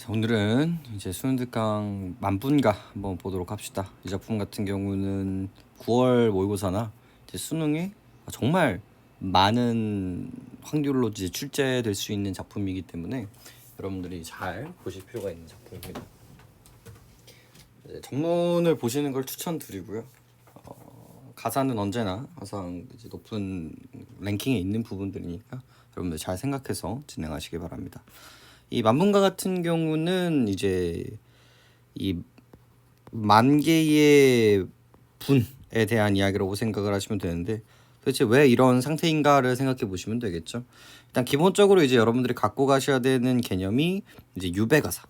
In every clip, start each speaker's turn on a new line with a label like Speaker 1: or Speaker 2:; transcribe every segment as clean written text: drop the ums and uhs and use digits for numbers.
Speaker 1: 자, 오늘은 이제 수능특강 만분가 한번 보도록 합시다. 이 작품 같은 경우는 9월 모의고사나 이제 수능에 정말 많은 확률로 이제 출제될 수 있는 작품이기 때문에 여러분들이 잘 보실 필요가 있는 작품입니다. 전문을 보시는 걸 추천드리고요. 가사는 언제나 항상 이제 높은 랭킹에 있는 부분들이니까 여러분들 잘 생각해서 진행하시기 바랍니다. 이 만분가 같은 경우는 이제 이 만 개의 분에 대한 이야기라고 생각을 하시면 되는데, 도대체 왜 이런 상태인가를 생각해 보시면 되겠죠. 일단 기본적으로 이제 여러분들이 갖고 가셔야 되는 개념이 이제 유배가사,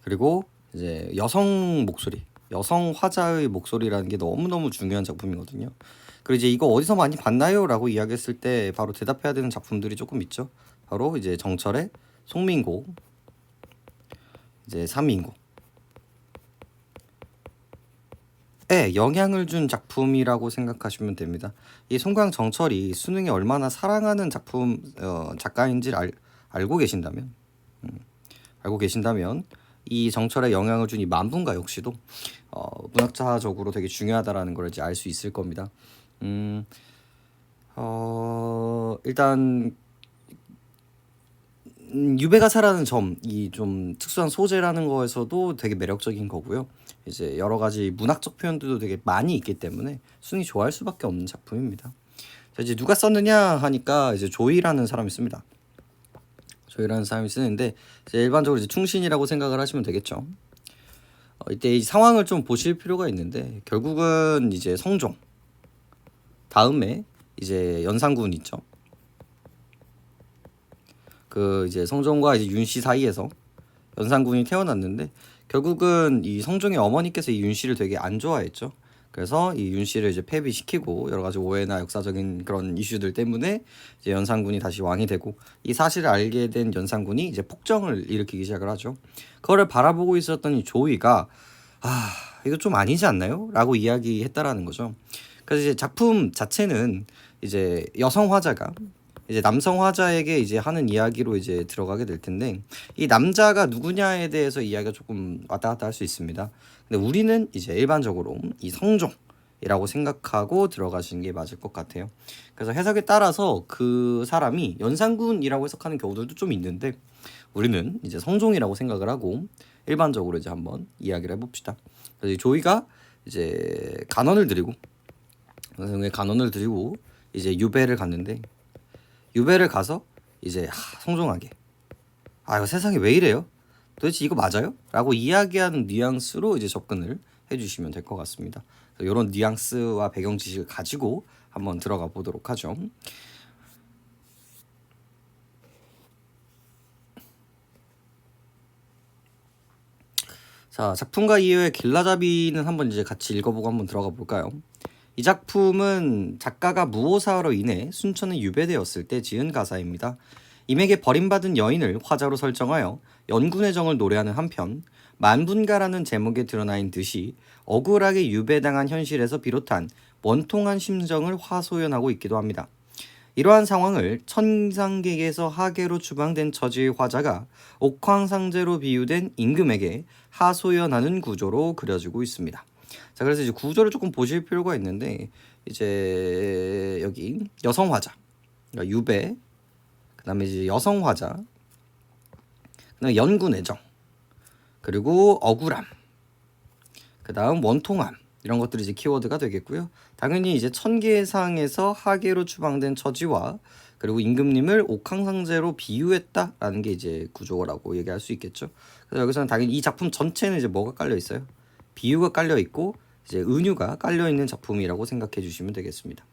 Speaker 1: 그리고 이제 여성 목소리, 여성 화자의 목소리라는 게 너무너무 중요한 작품이거든요. 그리고 이제 이거 어디서 많이 봤나요? 라고 이야기했을 때 바로 대답해야 되는 작품들이 조금 있죠. 바로 이제 정철의 송민곡, 이제 삼인곡에 영향을 준 작품이라고 생각하시면 됩니다. 이 송강 정철이 수능에 얼마나 사랑하는 작품 작가인지를 알고 계신다면, 알고 계신다면 이 정철에 영향을 준 이 만분가 역시도 문학자적으로 되게 중요하다라는 걸 이제 알 수 있을 겁니다. 일단 유배가사라는 점이 좀 특수한 소재라는 거에서도 되게 매력적인 거고요. 이제 여러 가지 문학적 표현들도 되게 많이 있기 때문에 순위 좋아할 수밖에 없는 작품입니다. 자, 이제 누가 썼느냐 하니까 이제 조이라는 사람이 씁니다. 조이라는 사람이 쓰는데 이제 일반적으로 이제 충신이라고 생각을 하시면 되겠죠. 이때 이 상황을 좀 보실 필요가 있는데, 결국은 이제 성종 다음에 이제 연산군 있죠. 그 이제 성종과 이제 윤씨 사이에서 연산군이 태어났는데, 결국은 이 성종의 어머니께서 이 윤씨를 되게 안 좋아했죠. 그래서 이 윤씨를 이제 폐비시키고 여러 가지 오해나 역사적인 그런 이슈들 때문에 이제 연산군이 다시 왕이 되고, 이 사실을 알게 된 연산군이 이제 폭정을 일으키기 시작을 하죠. 그거를 바라보고 있었던 이 조이가 이거 좀 아니지 않나요? 라고 이야기했다라는 거죠. 그래서 이제 작품 자체는 이제 여성 화자가 이제 남성 화자에게 이제 하는 이야기로 이제 들어가게 될 텐데, 이 남자가 누구냐에 대해서 이야기가 조금 왔다 갔다 할 수 있습니다. 근데 우리는 이제 일반적으로 이 성종이라고 생각하고 들어가시는 게 맞을 것 같아요. 그래서 해석에 따라서 그 사람이 연산군이라고 해석하는 경우들도 좀 있는데, 우리는 이제 성종이라고 생각을 하고 일반적으로 이제 한번 이야기를 해봅시다. 그래서 조이가 이제 간언을 드리고, 간언을 드리고 이제 유배를 갔는데, 유배를 가서 이제 성종하게 이거 세상에 왜 이래요? 도대체 이거 맞아요? 라고 이야기하는 뉘앙스로 이제 접근을 해주시면 될 것 같습니다. 이런 뉘앙스와 배경 지식을 가지고 한번 들어가 보도록 하죠. 자, 작품과 이유의 길라잡이는 한번 이제 같이 읽어보고 한번 들어가 볼까요? 이 작품은 작가가 무오사로 인해 순천에 유배되었을 때 지은 가사입니다. 임에게 버림받은 여인을 화자로 설정하여 연군의 정을 노래하는 한편, 만분가라는 제목에 드러나 있는 듯이 억울하게 유배당한 현실에서 비롯한 원통한 심정을 화소연하고 있기도 합니다. 이러한 상황을 천상계에서 하계로 추방된 처지의 화자가 옥황상제로 비유된 임금에게 하소연하는 구조로 그려지고 있습니다. 자, 그래서 이제 구조를 조금 보실 필요가 있는데, 이제 여기 여성 화자, 그러니까 유배, 그다음에 이제 여성 화자, 그다음에 연군애정, 그리고 억울함, 그다음 원통함, 이런 것들이 이제 키워드가 되겠고요. 당연히 이제 천계상에서 하계로 추방된 처지와 그리고 임금님을 옥황상제로 비유했다라는 게 이제 구조라고 얘기할 수 있겠죠. 그래서 여기서는 당연히 이 작품 전체는 이제 뭐가 깔려 있어요? 비유가 깔려 있고 이제 은유가 깔려 있는 작품이라고 생각해 주시면 되겠습니다.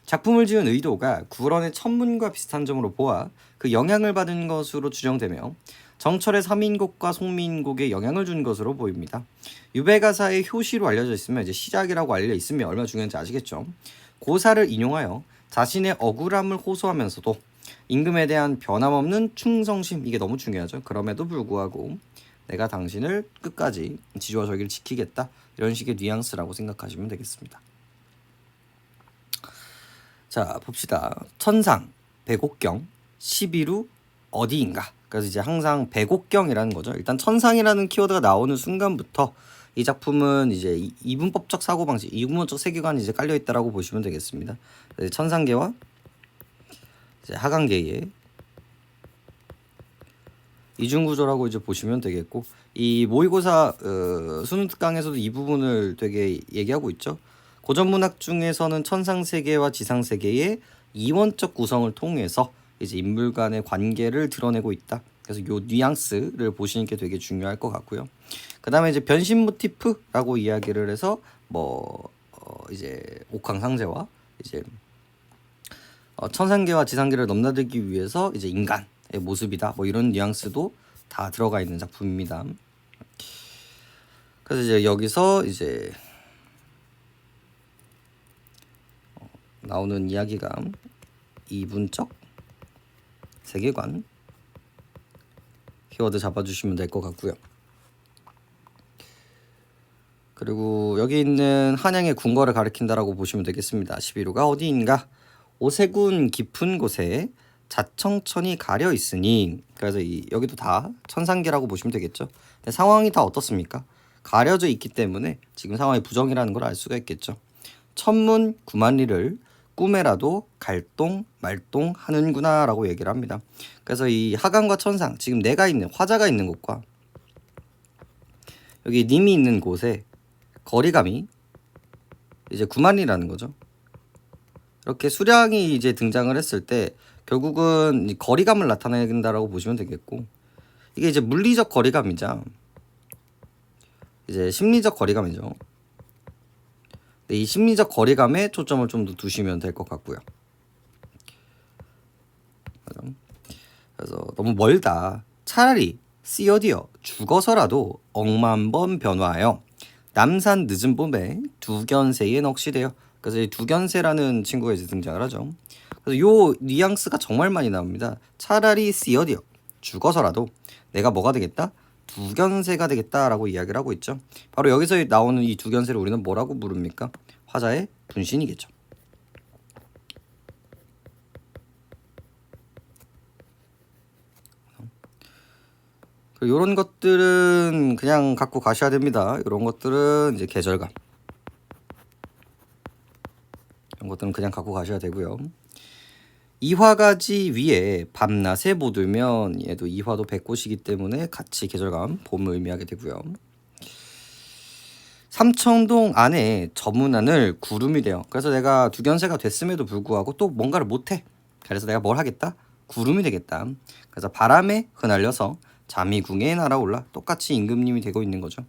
Speaker 1: 작품을 지은 의도가 구런의 천문과 비슷한 점으로 보아 그 영향을 받은 것으로 추정되며, 정철의 삼인곡과 송민곡에 영향을 준 것으로 보입니다. 유배가사의 효시로 알려져 있으면 이제 시작이라고 알려 있으면 얼마나 중요한지 아시겠죠? 고사를 인용하여 자신의 억울함을 호소하면서도 임금에 대한 변함없는 충성심, 이게 너무 중요하죠. 그럼에도 불구하고 내가 당신을 끝까지 지주와 절기를 지키겠다, 이런 식의 뉘앙스라고 생각하시면 되겠습니다. 자, 봅시다. 천상, 백옥경, 11우, 어디인가. 그래서 이제 항상 배곡경이라는 거죠. 일단 천상이라는 키워드가 나오는 순간부터 이 작품은 이제 이분법적 사고방식, 이분법적 세계관이 이제 깔려 있다라고 보시면 되겠습니다. 천상계와 이제 하강계의 이중구조라고 이제 보시면 되겠고, 이 모의고사 수능 특강에서도 이 부분을 되게 얘기하고 있죠. 고전 문학 중에서는 천상 세계와 지상 세계의 이원적 구성을 통해서 이제 인물 간의 관계를 드러내고 있다. 그래서 요 뉘앙스를 보시는 게 되게 중요할 것 같고요. 그다음에 이제 변신 모티프라고 이야기를 해서 이제 옥황상제와 이제 천상계와 지상계를 넘나들기 위해서 이제 인간의 모습이다. 뭐 이런 뉘앙스도 다 들어가 있는 작품입니다. 그래서 이제 여기서 이제 나오는 이야기가 이분적 세계관 키워드 잡아주시면 될 것 같고요. 그리고 여기 있는 한양의 궁궐을 가리킨다라고 보시면 되겠습니다. 11호가 어디인가? 오세군 깊은 곳에 자청천이 가려 있으니, 그래서 여기도 다 천상계라고 보시면 되겠죠. 근데 상황이 다 어떻습니까? 가려져 있기 때문에 지금 상황이 부정이라는 걸 알 수가 있겠죠. 천문 구만리를 꿈에라도 갈동 말동 하는구나 라고 얘기를 합니다. 그래서 이 하강과 천상, 지금 내가 있는 화자가 있는 곳과 여기 님이 있는 곳에 거리감이 이제 구만리라는 거죠. 이렇게 수량이 이제 등장을 했을 때 결국은 이 거리감을 나타낸다라고 보시면 되겠고, 이게 이제 물리적 거리감이자 이제 심리적 거리감이죠. 이 심리적 거리감에 초점을 좀 더 두시면 될 것 같고요. 그래서 너무 멀다. 차라리 쓰여디어 죽어서라도 억만번 변화하여 남산 늦은 봄에 두견새에 넋이되어. 그래서 이 두견새라는 친구가 이제 등장을 하죠. 그래서 요 뉘앙스가 정말 많이 나옵니다. 차라리 쓰여디어 죽어서라도 내가 뭐가 되겠다? 두견새가 되겠다라고 이야기를 하고 있죠. 바로 여기서 나오는 이 두견새를 우리는 뭐라고 부릅니까? 화자의 분신이겠죠. 이런 것들은 그냥 갖고 가셔야 됩니다. 이런 것들은 이제 계절감, 이런 것들은 그냥 갖고 가셔야 되고요. 이화가지 위에 밤낮에 못 울면 얘도 이화도 백꽃이기 때문에 같이 계절감, 봄을 의미하게 되고요. 삼청동 안에 저문안을 구름이 돼요. 그래서 내가 두견새가 됐음에도 불구하고 또 뭔가를 못해. 그래서 내가 뭘 하겠다? 구름이 되겠다. 그래서 바람에 흩날려서 자미궁에 날아올라. 똑같이 임금님이 되고 있는 거죠.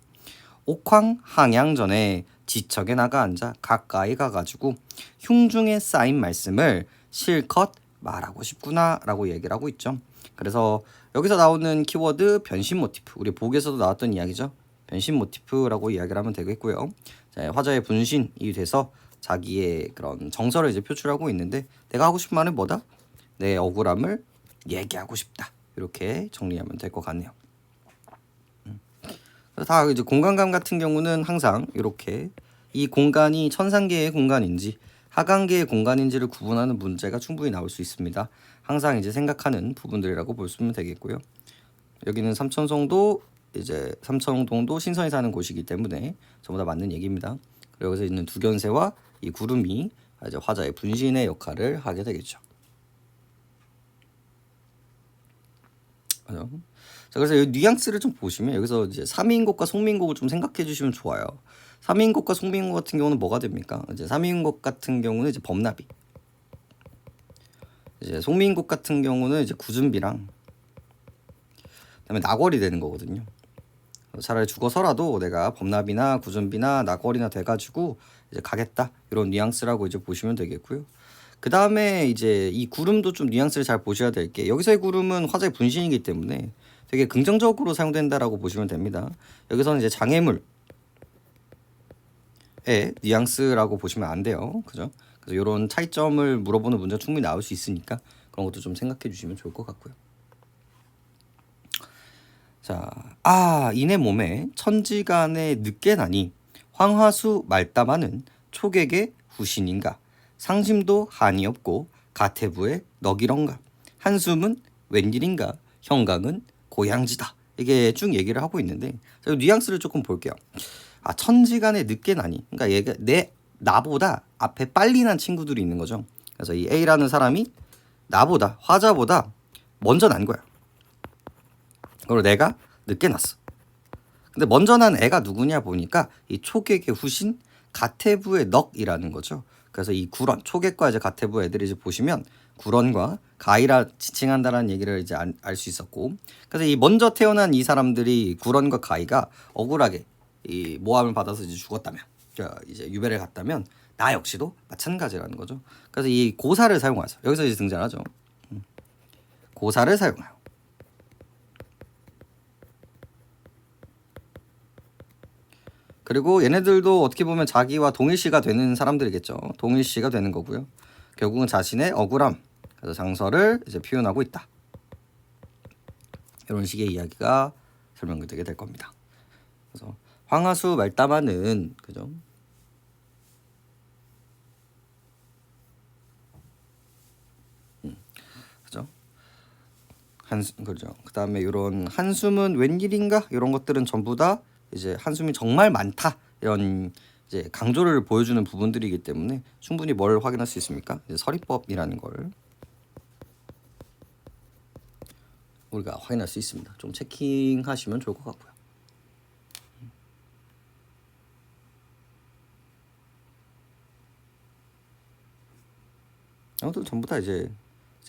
Speaker 1: 옥황 항양전에 지척에 나가 앉아 가까이 가가지고 흉중에 쌓인 말씀을 실컷 말하고 싶구나 라고 얘기를 하고 있죠. 그래서 여기서 나오는 키워드 변신 모티프, 우리 복에서도 나왔던 이야기죠. 변신 모티프라고 이야기를 하면 되겠고요. 자, 화자의 분신이 돼서 자기의 그런 정서를 이제 표출하고 있는데, 내가 하고 싶은 말은 뭐다? 내 억울함을 얘기하고 싶다. 이렇게 정리하면 될 것 같네요. 다 이제 공간감 같은 경우는 항상 이렇게 이 공간이 천상계의 공간인지 하강계의 공간인지를 구분하는 문제가 충분히 나올 수 있습니다. 항상 이제 생각하는 부분들이라고 볼 수 있으면 되겠고요. 여기는 삼천성도 이제 삼청동도 신선이 사는 곳이기 때문에 전부 다 맞는 얘기입니다. 그리고 여기서 있는 두견새와 이 구름이 이제 화자의 분신의 역할을 하게 되겠죠. 자, 그래서 이 뉘앙스를 좀 보시면 여기서 이제 삼위인곡과 송민곡을 좀 생각해 주시면 좋아요. 삼위인곡과 송민곡 같은 경우는 뭐가 됩니까? 이제 삼위인곡 같은 경우는 이제 범나비, 이제 송민곡 같은 경우는 이제 구준비랑 그다음에 나궐이 되는 거거든요. 차라리 죽어서라도 내가 범나비나 구준비나 나궐이나 돼가지고 이제 가겠다, 이런 뉘앙스라고 이제 보시면 되겠고요. 그 다음에 이제 이 구름도 좀 뉘앙스를 잘 보셔야 될 게, 여기서의 구름은 화자의 분신이기 때문에 되게 긍정적으로 사용된다라고 보시면 됩니다. 여기서는 이제 장애물의 뉘앙스라고 보시면 안 돼요. 그죠? 그래서 이런 차이점을 물어보는 문제가 충분히 나올 수 있으니까 그런 것도 좀 생각해 주시면 좋을 것 같고요. 자, 이내 몸에 천지간에 늦게 나니 황화수 말담하는 초객의 후신인가, 상심도 한이 없고 가태부의 너기런가, 한숨은 웬일인가 형강은 고향지다. 이게 쭉 얘기를 하고 있는데 뉘앙스를 조금 볼게요. 천지간에 늦게 나니. 그러니까 얘가 나보다 앞에 빨리 난 친구들이 있는 거죠. 그래서 이 A라는 사람이 나보다 화자보다 먼저 난 거야. 그리고 내가 늦게 났어. 근데 먼저 난 애가 누구냐 보니까 이 초객의 후신 가태부의 넉이라는 거죠. 그래서 이 구런 초객과 이제 가태부 애들이 이제 보시면 구런과 가이라 지칭한다라는 얘기를 이제 알 수 있었고, 그래서 이 먼저 태어난 이 사람들이 구런과 가이가 억울하게 이 모함을 받아서 이제 죽었다면, 이제 유배를 갔다면 나 역시도 마찬가지라는 거죠. 그래서 이 고사를 사용하죠. 여기서 이제 등장하죠. 고사를 사용해요. 그리고 얘네들도 어떻게 보면 자기와 동일시가 되는 사람들이겠죠. 동일시가 되는 거고요. 결국은 자신의 억울함, 그래서 장서를 이제 표현하고 있다. 이런 식의 이야기가 설명되게 될 겁니다. 그래서 황하수 말담하는 그죠? 그죠? 그죠. 그다음에 이런 한숨은 웬일인가 이런 것들은 전부 다 이제 한숨이 정말 많다 이런 이제 강조를 보여주는 부분들이기 때문에 충분히 뭘 확인할 수 있습니까? 이제 서리법이라는 걸 우리가 확인할 수 있습니다. 좀 체킹하시면 좋을 것 같고요. 이것도 전부 다 이제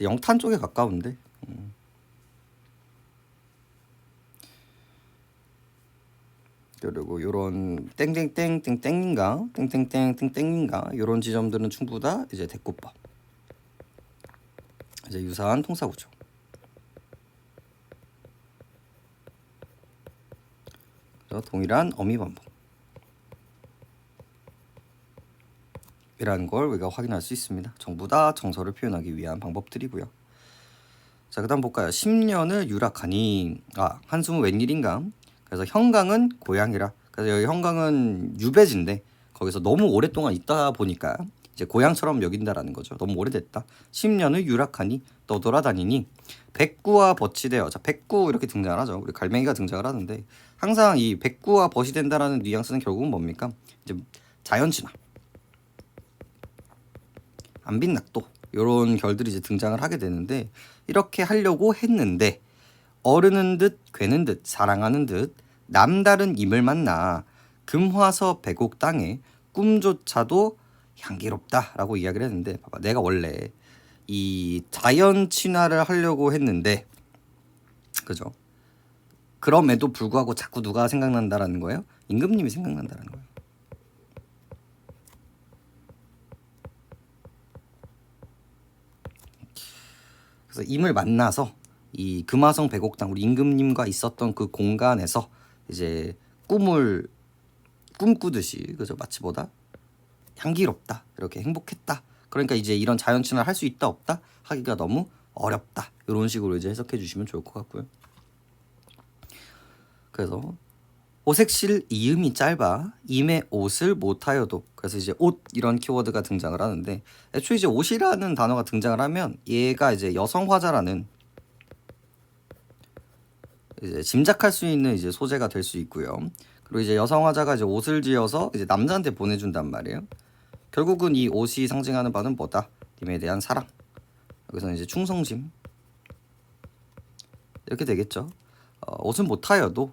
Speaker 1: 영탄 쪽에 가까운데. 그리고 요런 땡땡땡땡땡인가 땡땡땡땡땡인가 요런 지점들은 전부 다 이제 대꾸법 이제 유사한 통사구조. 동일한 어미 반복 이라는 걸 우리가 확인할 수 있습니다. 전부 다 정서를 표현하기 위한 방법들이고요. 자, 그다음 볼까요? 10년을 유락하니 한숨은 웬일인가. 그래서 형강은 고향이라. 그래서 여기 형강은 유배지인데 거기서 너무 오랫동안 있다 보니까 이제 고향처럼 여긴다라는 거죠. 너무 오래됐다. 10년을 유락하니 떠돌아다니니 백구와 벗이 되어. 자, 백구 이렇게 등장을 하죠. 우리 갈매기가 등장을 하는데 항상 이 백구와 벗이 된다라는 뉘앙스는 결국은 뭡니까? 이제 자연친화, 안빈낙도 이런 결들이 이제 등장을 하게 되는데 이렇게 하려고 했는데 어르는 듯 괴는 듯 사랑하는 듯 남다른 임을 만나 금화서 백옥 땅에 꿈조차도 향기롭다라고 이야기를 했는데 봐봐, 내가 원래 이 자연 친화를 하려고 했는데 그죠? 그럼에도 불구하고 자꾸 누가 생각난다라는 거예요? 임금님이 생각난다라는 거예요. 그래서 임을 만나서 이 금화성 백옥당 우리 임금님과 있었던 그 공간에서 이제 꿈꾸듯이 그죠? 마치보다 향기롭다, 이렇게 행복했다. 그러니까 이제 이런 자연 친화를 할 수 있다 없다 하기가 너무 어렵다. 이런 식으로 이제 해석해 주시면 좋을 것 같고요. 그래서 오색실 이음이 짧아 임의 옷을 못하여도. 그래서 이제 옷 이런 키워드가 등장을 하는데 애초에 이제 옷이라는 단어가 등장을 하면 얘가 이제 여성 화자라는 이제 짐작할 수 있는 이제 소재가 될 수 있고요. 그리고 이제 여성 화자가 이제 옷을 지어서 이제 남자한테 보내준단 말이에요. 결국은 이 옷이 상징하는 바는 뭐다? 님에 대한 사랑. 여기서는 이제 충성심 이렇게 되겠죠. 옷은 못하여도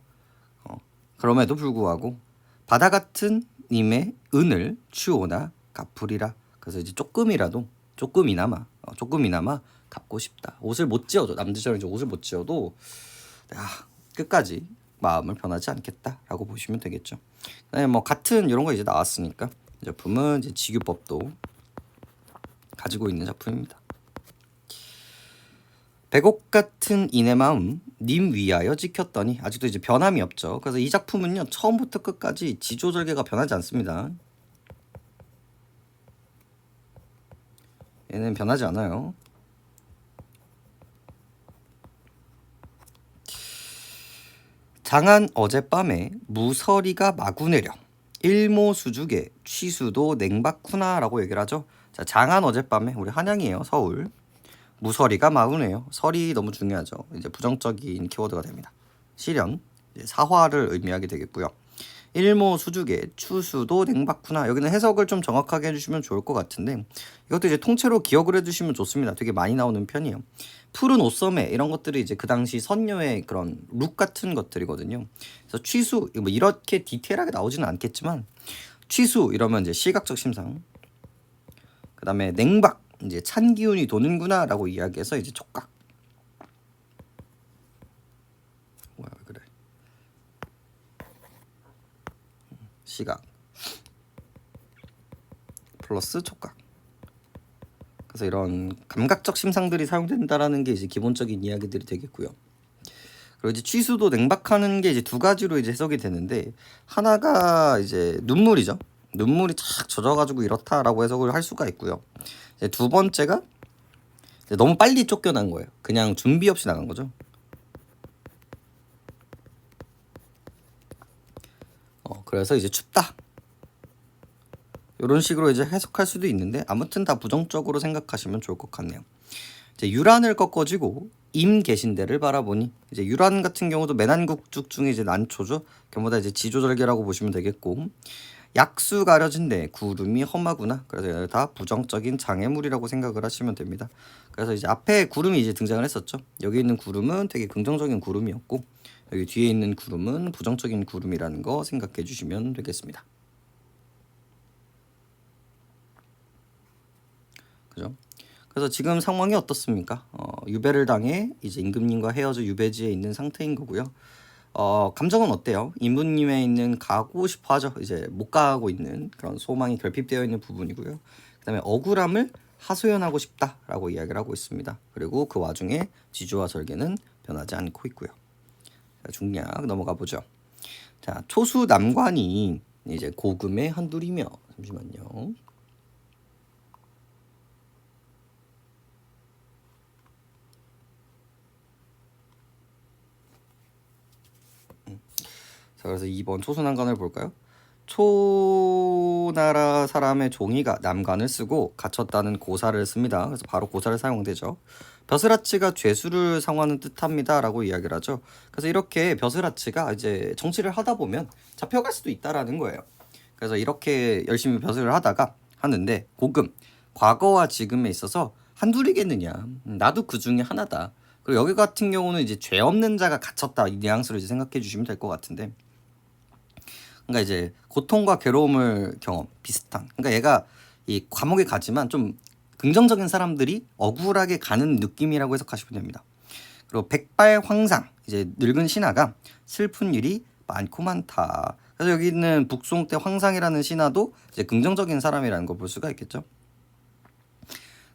Speaker 1: 그럼에도 불구하고 바다 같은 님의 은을 취오나 갚으리라. 그래서 이제 조금이나마 갚고 싶다. 옷을 못 지어도 남들처럼 이제 옷을 못 지어도 끝까지 마음을 변하지 않겠다라고 보시면 되겠죠. 그다음에 뭐 같은 이런 거 이제 나왔으니까 이 작품은 이제 직유법도 가지고 있는 작품입니다. 백옥 같은 이내 마음 님 위하여 지켰더니. 아직도 이제 변함이 없죠. 그래서 이 작품은요 처음부터 끝까지 지조절개가 변하지 않습니다. 얘는 변하지 않아요. 장한 어젯밤에 무서리가 마구 내려 일모수죽에 취수도 냉박구나라고 얘기를 하죠. 자, 장한 어젯밤에 우리 한양이에요. 서울. 무서리가 마우네요. 설이 너무 중요하죠. 이제 부정적인 키워드가 됩니다. 실현, 사화를 의미하게 되겠고요. 일모 수주계, 추수도 냉박구나. 여기는 해석을 좀 정확하게 해주시면 좋을 것 같은데 이것도 이제 통째로 기억을 해주시면 좋습니다. 되게 많이 나오는 편이에요. 푸른 옷소매 이런 것들이 이제 그 당시 선녀의 그런 룩 같은 것들이거든요. 그래서 취수 뭐 이렇게 디테일하게 나오지는 않겠지만 취수 이러면 이제 시각적 심상. 그다음에 냉박 이제 찬 기운이 도는구나라고 이야기해서 이제 촉각. 뭐야 그래. 시각 플러스 촉각. 그래서 이런 감각적 심상들이 사용된다라는 게 이제 기본적인 이야기들이 되겠고요. 그리고 이제 취수도 냉박하는 게 이제 두 가지로 이제 해석이 되는데 하나가 이제 눈물이죠. 눈물이 착 젖어가지고 이렇다라고 해석을 할 수가 있고요. 이제 두 번째가 이제 너무 빨리 쫓겨난 거예요. 그냥 준비 없이 나간 거죠. 그래서 이제 춥다. 이런 식으로 이제 해석할 수도 있는데 아무튼 다 부정적으로 생각하시면 좋을 것 같네요. 이제 유란을 꺾어지고 임 계신 데를 바라보니 이제 유란 같은 경우도 매난국죽 중에 이제 난초죠. 전부 다 이제 지조절개라고 보시면 되겠고 약수 가려진데 구름이 험하구나. 그래서 다 부정적인 장애물이라고 생각을 하시면 됩니다. 그래서 이제 앞에 구름이 이제 등장을 했었죠. 여기 있는 구름은 되게 긍정적인 구름이었고 여기 뒤에 있는 구름은 부정적인 구름이라는 거 생각해 주시면 되겠습니다. 그죠? 그래서 지금 상황이 어떻습니까? 유배를 당해 이제 임금님과 헤어져 유배지에 있는 상태인 거고요. 감정은 어때요? 임금님에 있는 가고 싶어 하죠. 이제 못 가고 있는 그런 소망이 결핍되어 있는 부분이고요. 그다음에 억울함을 하소연하고 싶다라고 이야기를 하고 있습니다. 그리고 그 와중에 지주와 절개는 변하지 않고 있고요. 자, 중략 넘어가 보죠. 자, 초수 남관이 이제 고금의 한둘이며 잠시만요. 자, 그래서 2번 초수난관을 볼까요? 초나라 사람의 종이가 남관을 쓰고 갇혔다는 고사를 씁니다. 그래서 바로 고사를 사용되죠. 벼슬아치가 죄수를 상하는 뜻합니다 라고 이야기를 하죠. 그래서 이렇게 벼슬아치가 이제 정치를 하다 보면 잡혀갈 수도 있다라는 거예요. 그래서 이렇게 열심히 벼슬을 하다가 하는데 고금, 과거와 지금에 있어서 한둘이겠느냐. 나도 그 중에 하나다. 그리고 여기 같은 경우는 이제 죄 없는 자가 갇혔다 이 뉘앙스로 이제 생각해 주시면 될 것 같은데 그러니까 이제 고통과 괴로움을 경험 비슷한. 그러니까 얘가 이 감옥에 가지만 좀 긍정적인 사람들이 억울하게 가는 느낌이라고 해석하시면 됩니다. 그리고 백발황상 이제 늙은 신하가 슬픈 일이 많고 많다. 그래서 여기 있는 북송 때 황상이라는 신하도 이제 긍정적인 사람이라는 걸 볼 수가 있겠죠.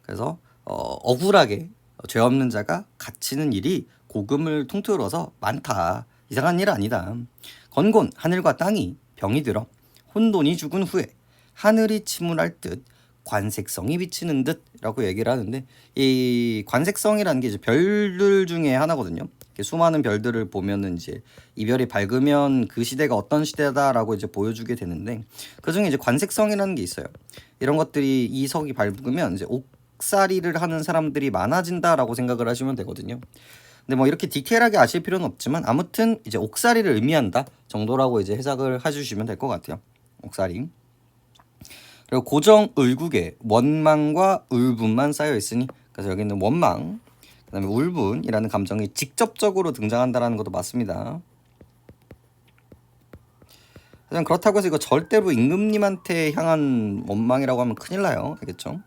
Speaker 1: 그래서 억울하게 죄 없는 자가 갇히는 일이 고금을 통틀어서 많다. 이상한 일 아니다. 건곤 하늘과 땅이 병이 들어 혼돈이 죽은 후에 하늘이 침울할 듯 관색성이 비치는 듯라고 얘기를 하는데 이 관색성이라는 게 이제 별들 중에 하나거든요. 수많은 별들을 보면은 이제 이별이 밝으면 그 시대가 어떤 시대다라고 이제 보여주게 되는데 그 중에 이제 관색성이라는 게 있어요. 이런 것들이 이석이 밝으면 이제 옥살이를 하는 사람들이 많아진다라고 생각을 하시면 되거든요. 근데 뭐 이렇게 디테일하게 아실 필요는 없지만 아무튼 이제 옥살이를 의미한다 정도라고 이제 해석을 해주시면 될 것 같아요. 옥살이. 그리고 고정 을국에 원망과 울분만 쌓여 있으니 그래서 여기는 원망, 그다음에 울분이라는 감정이 직접적으로 등장한다라는 것도 맞습니다. 하지만 그렇다고 해서 이거 절대로 임금님한테 향한 원망이라고 하면 큰일 나요. 알겠죠?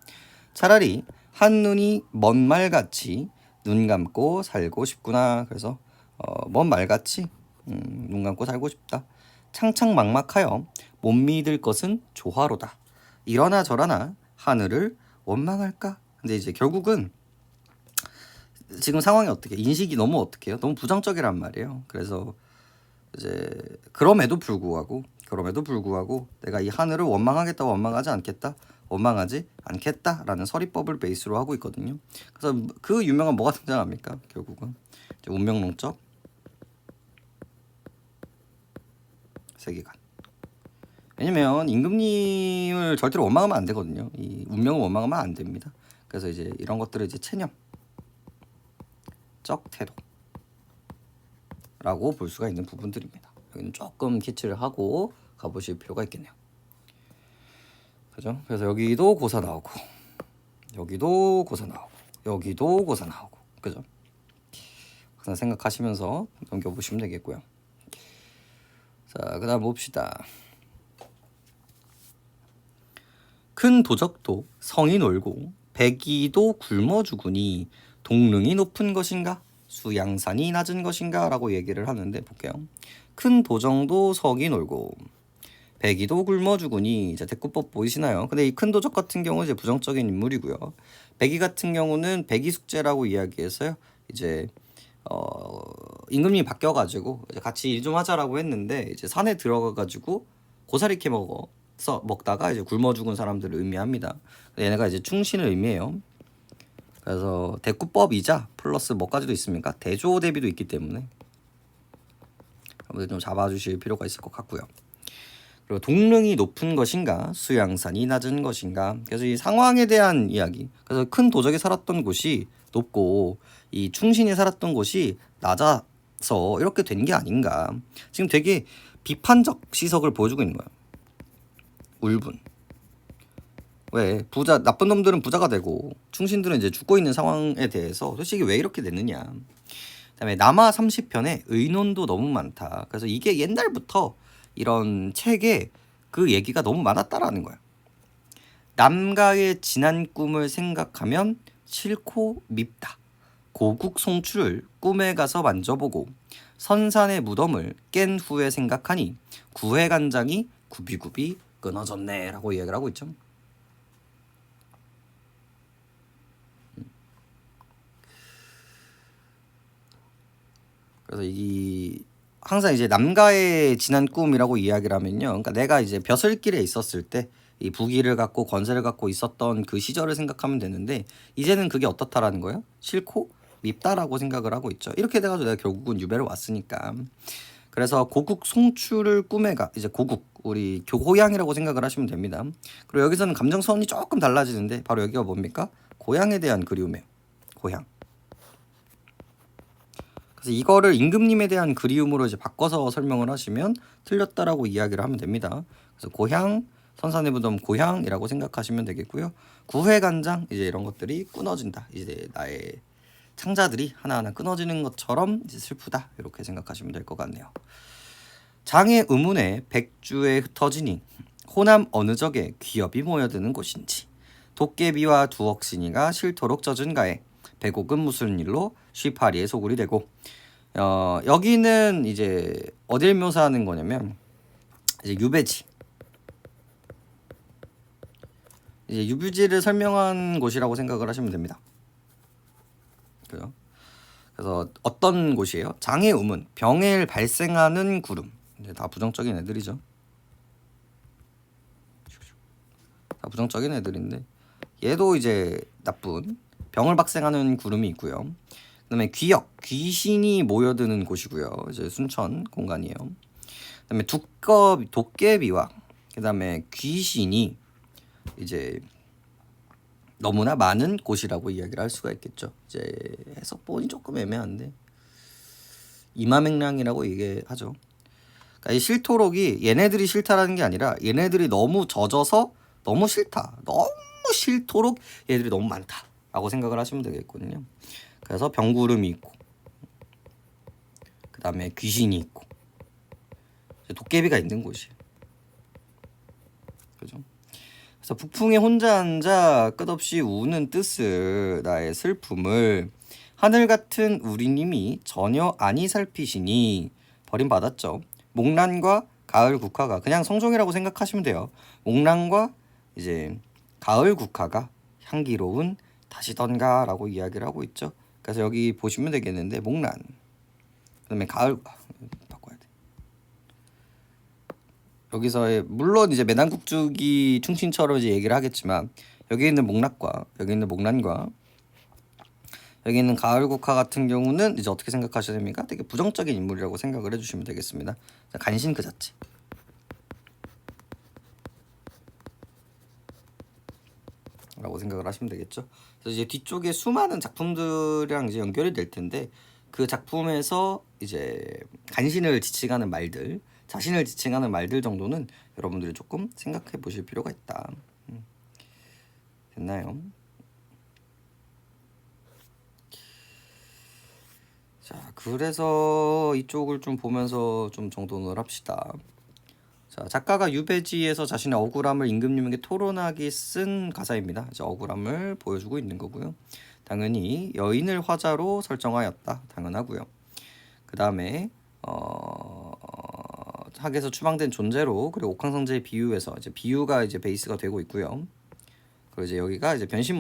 Speaker 1: 차라리 한눈이 먼 말같이 눈 감고 살고 싶구나. 그래서 먼 말같이 눈 감고 살고 싶다. 창창막막하여 못 믿을 것은 조화로다. 이러나 저러나 하늘을 원망할까? 근데 이제 결국은 지금 상황이 어떻게 인식이 너무 어떻게요? 너무 부정적이란 말이에요. 그래서 이제 그럼에도 불구하고 내가 이 하늘을 원망하겠다 원망하지 않겠다 원망하지 않겠다라는 서리법을 베이스로 하고 있거든요. 그래서 그 유명한 뭐가 등장합니까? 결국은 이제 운명론적 세계관. 왜냐면 임금님을 절대로 원망하면 안 되거든요. 이 운명을 원망하면 안 됩니다. 그래서 이제 이런 것들을 이제 체념 사회적 태도라고 볼 수가 있는 부분들입니다. 여기는 조금 캐치를 하고 가보실 필요가 있겠네요. 그죠? 그래서 여기도 고사 나오고, 여기도 고사 나오고, 여기도 고사 나오고, 그죠? 항상 생각하시면서 넘겨보시면 되겠고요. 자, 그다음 봅시다. 큰 도적도 성이 놀고 백이도 굶어 죽으니 동릉이 높은 것인가 수양산이 낮은 것인가 라고 얘기를 하는데 볼게요. 큰 도정도 성이 놀고 백이도 굶어 죽으니 이제 대꾸법 보이시나요? 근데 이 큰 도적 같은 경우는 이제 부정적인 인물이고요. 백이 같은 경우는 백이 숙제라고 이야기해서요. 이제 임금님이 바뀌어가지고 이제 같이 일 좀 하자라고 했는데 이제 산에 들어가가지고 고사리 캐 먹다가 이제 굶어 죽은 사람들을 의미합니다. 얘네가 이제 충신을 의미해요. 그래서 대꾸법이자 플러스 뭐까지도 있습니까? 대조 대비도 있기 때문에 아무튼 좀 잡아주실 필요가 있을 것 같고요. 그리고 동릉이 높은 것인가 수양산이 낮은 것인가. 그래서 이 상황에 대한 이야기. 그래서 큰 도적이 살았던 곳이 높고 이 충신이 살았던 곳이 낮아서 이렇게 된 게 아닌가. 지금 되게 비판적 시석을 보여주고 있는 거예요. 울분. 왜 부자 나쁜 놈들은 부자가 되고 충신들은 이제 죽고 있는 상황에 대해서 솔직히 왜 이렇게 됐느냐. 그다음에 남하 30편에 의논도 너무 많다. 그래서 이게 옛날부터 이런 책에 그 얘기가 너무 많았다라는 거야. 남가의 지난 꿈을 생각하면 싫고 밉다. 고국 송추를 꿈에 가서 만져보고 선산의 무덤을 깬 후에 생각하니 구해간장이 굽이굽이 끊어졌네 라고 이야기를 하고 있죠. 그래서 이 항상 이제 남가의 지난 꿈이라고 이야기를 하면요. 그러니까 내가 이제 벼슬길에 있었을 때 이 부귀를 갖고 권세를 갖고 있었던 그 시절을 생각하면 되는데 이제는 그게 어떻다라는 거예요? 싫고 밉다라고 생각을 하고 있죠. 이렇게 돼가지고 내가 결국은 유배를 왔으니까. 그래서 고국 송추를 꿈에가 이제 고국 우리 고향이라고 생각을 하시면 됩니다. 그리고 여기서는 감정선이 조금 달라지는데 바로 여기가 뭡니까? 고향에 대한 그리움이에요. 고향. 그래서 이거를 임금님에 대한 그리움으로 이제 바꿔서 설명을 하시면 틀렸다라고 이야기를 하면 됩니다. 그래서 고향, 선산의 무덤 고향이라고 생각하시면 되겠고요. 구회간장 이제 이런 것들이 끊어진다. 이제 나의 창자들이 하나하나 끊어지는 것처럼 이제 슬프다. 이렇게 생각하시면 될 것 같네요. 장의 의문에 백주에 흩어지니 호남 어느 적에 귀엽이 모여드는 곳인지 도깨비와 두억신이가 싫도록 젖은가에 백옥은 무슨 일로 쉬파리의 소굴이 되고 여기는 이제 어딜 묘사하는 거냐면 이제 유배지 이제 유부지를 설명한 곳이라고 생각을 하시면 됩니다. 그래서 어떤 곳이에요? 장의 우문, 병을 발생하는 구름. 이제 다 부정적인 애들이죠. 다 부정적인 애들인데 얘도 이제 나쁜 병을 발생하는 구름이 있고요. 그다음에 귀역, 귀신이 모여드는 곳이고요. 이제 순천 공간이에요. 그다음에 도깨비와 그다음에 귀신이 이제 너무나 많은 곳이라고 이야기를 할 수가 있겠죠. 이제 해석본이 조금 애매한데 이마맹랑이라고 얘기하죠. 그러니까 이 싫도록이 얘네들이 싫다라는 게 아니라 얘네들이 너무 젖어서 너무 싫다. 너무 싫도록 얘들이 너무 많다라고 생각을 하시면 되겠거든요. 그래서 병구름이 있고 그 다음에 귀신이 있고 도깨비가 있는 곳이에요. 그죠? 그래서 북풍에 혼자 앉아 끝없이 우는 뜻을 나의 슬픔을 하늘 같은 우리님이 전혀 아니 살피시니 버림받았죠. 목란과 가을 국화가 그냥 성종이라고 생각하시면 돼요. 목란과 이제 가을 국화가 향기로운 다시던가라고 이야기를 하고 있죠. 그래서 여기 보시면 되겠는데 목란 그다음에 가을 바꿔야 돼. 여기서의 물론 이제 매난국죽이 충신처럼 이제 얘기를 하겠지만 여기 있는 목락과 여기 있는 목란과 여기 있는 가을국화 같은 경우는 이제 어떻게 생각하셔야 됩니까? 되게 부정적인 인물이라고 생각을 해주시면 되겠습니다. 간신 그 자체. 라고 생각을 하시면 되겠죠. 그래서 이제 뒤쪽에 수많은 작품들이랑 이제 연결이 될 텐데 그 작품에서 이제 간신을 지칭하는 말들, 자신을 지칭하는 말들 정도는 여러분들이 조금 생각해 보실 필요가 있다. 됐나요? 자, 그래서 이쪽을 좀 보면서 좀 정돈을 합시다. 자, 작가가 유배지에서 자신의 억울함을 임금님에게 토론하기 쓴 가사입니다. 이제 억울함을 보여주고 있는 거고요. 당연히 여인을 화자로 설정하였다. 당연하고요. 그 다음에 학에서 추방된 존재로 그리고 옥황상제의 비유에서 이제 비유가 이제 베이스가 되고 있고요. 그리고 이제 여기가 이제 변신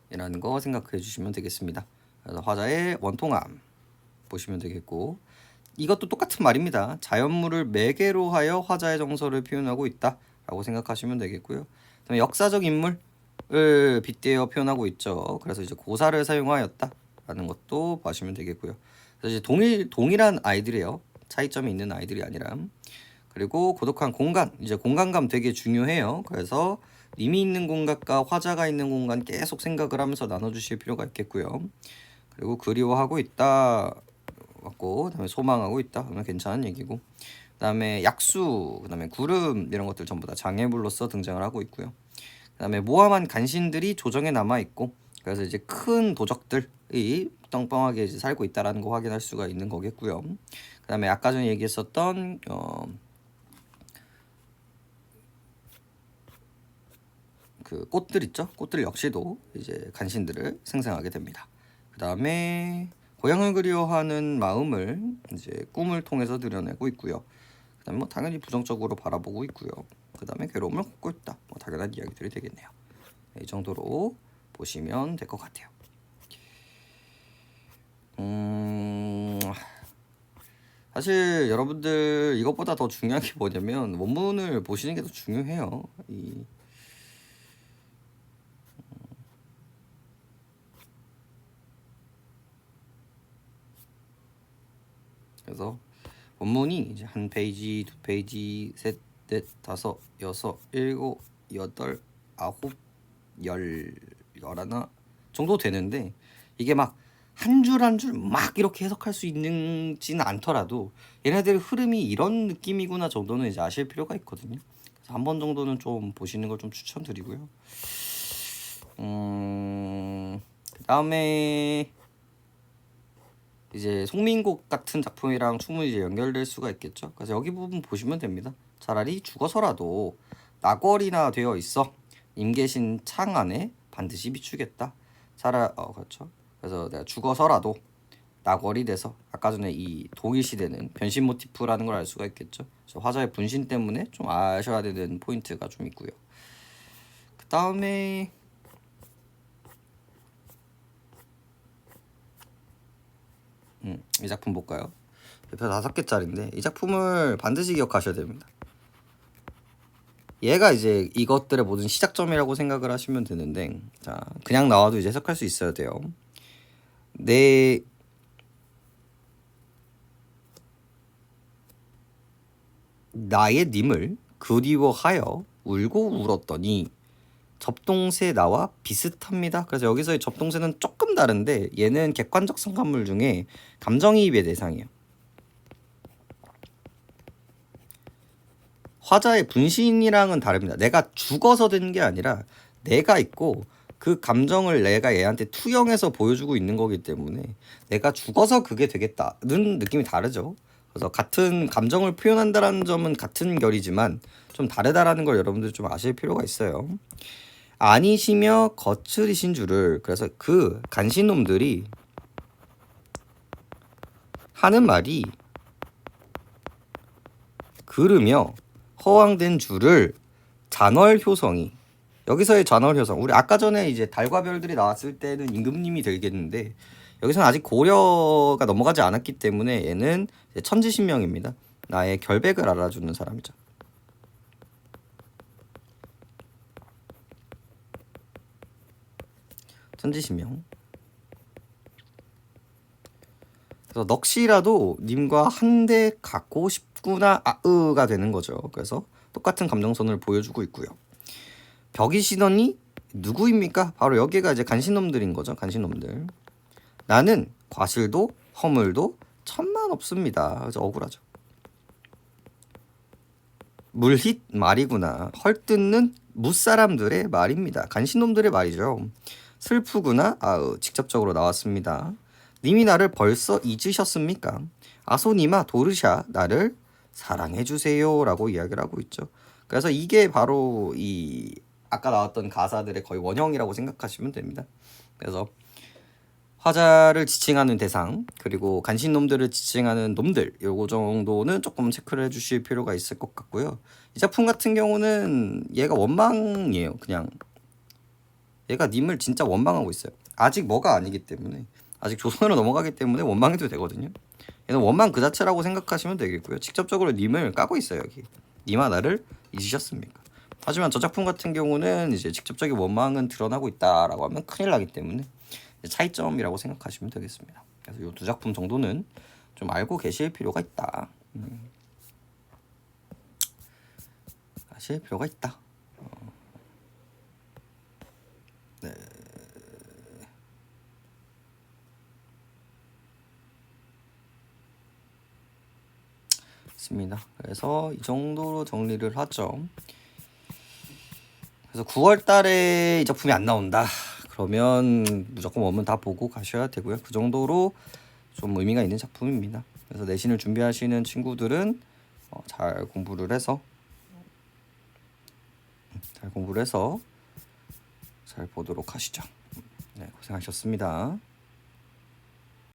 Speaker 1: 모티프이라는 거 생각해 주시면 되겠습니다. 그래서 화자의 원통함 보시면 되겠고 이것도 똑같은 말입니다. 자연물을 매개로 하여 화자의 정서를 표현하고 있다라고 생각하시면 되겠고요. 그다음에 역사적 인물을 빗대어 표현하고 있죠. 그래서 이제 고사를 사용하였다라는 것도 보시면 되겠고요. 그래서 이제 동일한 아이들이에요. 차이점이 있는 아이들이 아니라. 그리고 고독한 공간, 이제 공간감 되게 중요해요. 그래서 님이 있는 공간과 화자가 있는 공간 계속 생각을 하면서 나눠주실 필요가 있겠고요. 그리고 그리워하고 있다 맞고, 그다음에 소망하고 있다 그러면 괜찮은 얘기고, 그다음에 약수, 그다음에 구름 이런 것들 전부 다 장애물로서 등장을 하고 있고요. 그다음에 모함한 간신들이 조정에 남아 있고, 그래서 이제 큰 도적들이 떵떵하게 이제 살고 있다라는 거 확인할 수가 있는 거겠고요. 그다음에 아까 전에 얘기했었던 그 꽃들 있죠? 꽃들 역시도 이제 간신들을 생성하게 됩니다. 그다음에 고향을 그리워하는 마음을 이제 꿈을 통해서 드러내고 있고요. 그다음에 뭐 당연히 부정적으로 바라보고 있고요. 그다음에 괴로움을 걷고 있다. 뭐 당연한 이야기들이 되겠네요. 이 정도로 보시면 될 것 같아요. 사실 여러분들 이것보다 더 중요한 게 뭐냐면 원문을 보시는 게 더 중요해요. 그래서 원문이 이제 한 페이지, 두 페이지, 셋, 넷, 다섯, 여섯, 일곱, 여덟, 아홉, 열, 열하나 정도 되는데 이게 막 한 줄 한 줄 막 이렇게 해석할 수 있는지는 않더라도 얘네들 흐름이 이런 느낌이구나 정도는 이제 아실 필요가 있거든요. 그래서 한 번 정도는 좀 보시는 걸 좀 추천드리고요. 그다음에 이제 송민곡 같은 작품이랑 충분히 이제 연결될 수가 있겠죠. 그래서 여기 부분 보시면 됩니다. 차라리 죽어서라도 나궐이나 되어 있어. 님 계신 창 안에 반드시 비추겠다. 그렇죠. 그래서 내가 죽어서라도 나궐이 돼서 아까 전에 이 동일 시대는 변신 모티프라는 걸 알 수가 있겠죠. 그래서 화자의 분신 때문에 좀 아셔야 되는 포인트가 좀 있고요. 그 다음에 이 작품 볼까요? 별 5개짜리인데 이 작품을 반드시 기억하셔야 됩니다. 얘가 이제 이것들의 모든 시작점이라고 생각을 하시면 되는데, 자 그냥 나와도 이제 해석할 수 있어야 돼요. 나의 님을 그리워하여 울고 울었더니 접동새 나와 비슷합니다. 그래서 여기서의 접동새는 조금 다른데 얘는 객관적 상관물 중에 감정이입의 대상이에요. 화자의 분신이랑은 다릅니다. 내가 죽어서 된 게 아니라 내가 있고 그 감정을 내가 얘한테 투영해서 보여주고 있는 거기 때문에 내가 죽어서 그게 되겠다는 느낌이 다르죠. 그래서 같은 감정을 표현한다는 점은 같은 결이지만 좀 다르다라는 걸 여러분들 좀 아실 필요가 있어요. 아니시며 거칠이신 줄을, 그래서 그 간신놈들이 하는 말이 그르며 허황된 줄을 잔월효성이, 여기서의 잔월효성, 우리 아까 전에 이제 달과 별들이 나왔을 때는 임금님이 되겠는데 여기서는 아직 고려가 넘어가지 않았기 때문에 얘는 천지신명입니다. 나의 결백을 알아주는 사람이죠. 천지신명. 그래서 넋이라도 님과 한데 갖고 싶구나 아으가 되는 거죠. 그래서 똑같은 감정선을 보여주고 있고요. 벽이시더니 누구입니까? 바로 여기가 이제 간신놈들인 거죠. 간신놈들. 나는 과실도 허물도 천만 없습니다. 그래서 억울하죠. 물힛 말이구나. 헐뜯는 무사람들의 말입니다. 간신놈들의 말이죠. 슬프구나. 아우 직접적으로 나왔습니다. 님이 나를 벌써 잊으셨습니까? 아소니마 도르샤 나를 사랑해주세요 라고 이야기를 하고 있죠. 그래서 이게 바로 이 아까 나왔던 가사들의 거의 원형이라고 생각하시면 됩니다. 그래서 화자를 지칭하는 대상 그리고 간신놈들을 지칭하는 놈들 요거 정도는 조금 체크를 해주실 필요가 있을 것 같고요. 이 작품 같은 경우는 얘가 원망이에요. 그냥 얘가 님을 진짜 원망하고 있어요. 아직 뭐가 아니기 때문에 아직 조선으로 넘어가기 때문에 원망해도 되거든요. 얘는 원망 그 자체라고 생각하시면 되겠고요. 직접적으로 님을 까고 있어요. 여기 님아 나를 잊으셨습니까? 하지만 저 작품 같은 경우는 이제 직접적인 원망은 드러나고 있다라고 하면 큰일 나기 때문에 차이점이라고 생각하시면 되겠습니다. 그래서 이 두 작품 정도는 좀 알고 계실 필요가 있다. 아실 필요가 있다. 네. 있습니다. 그래서 이 정도로 정리를 하죠. 그래서 9월 달에 이 작품이 안 나온다. 그러면 무조건 원문 다 보고 가셔야 되고요. 그 정도로 좀 의미가 있는 작품입니다. 그래서 내신을 준비하시는 친구들은 잘 공부를 해서 잘 보도록 하시죠. 네, 고생하셨습니다.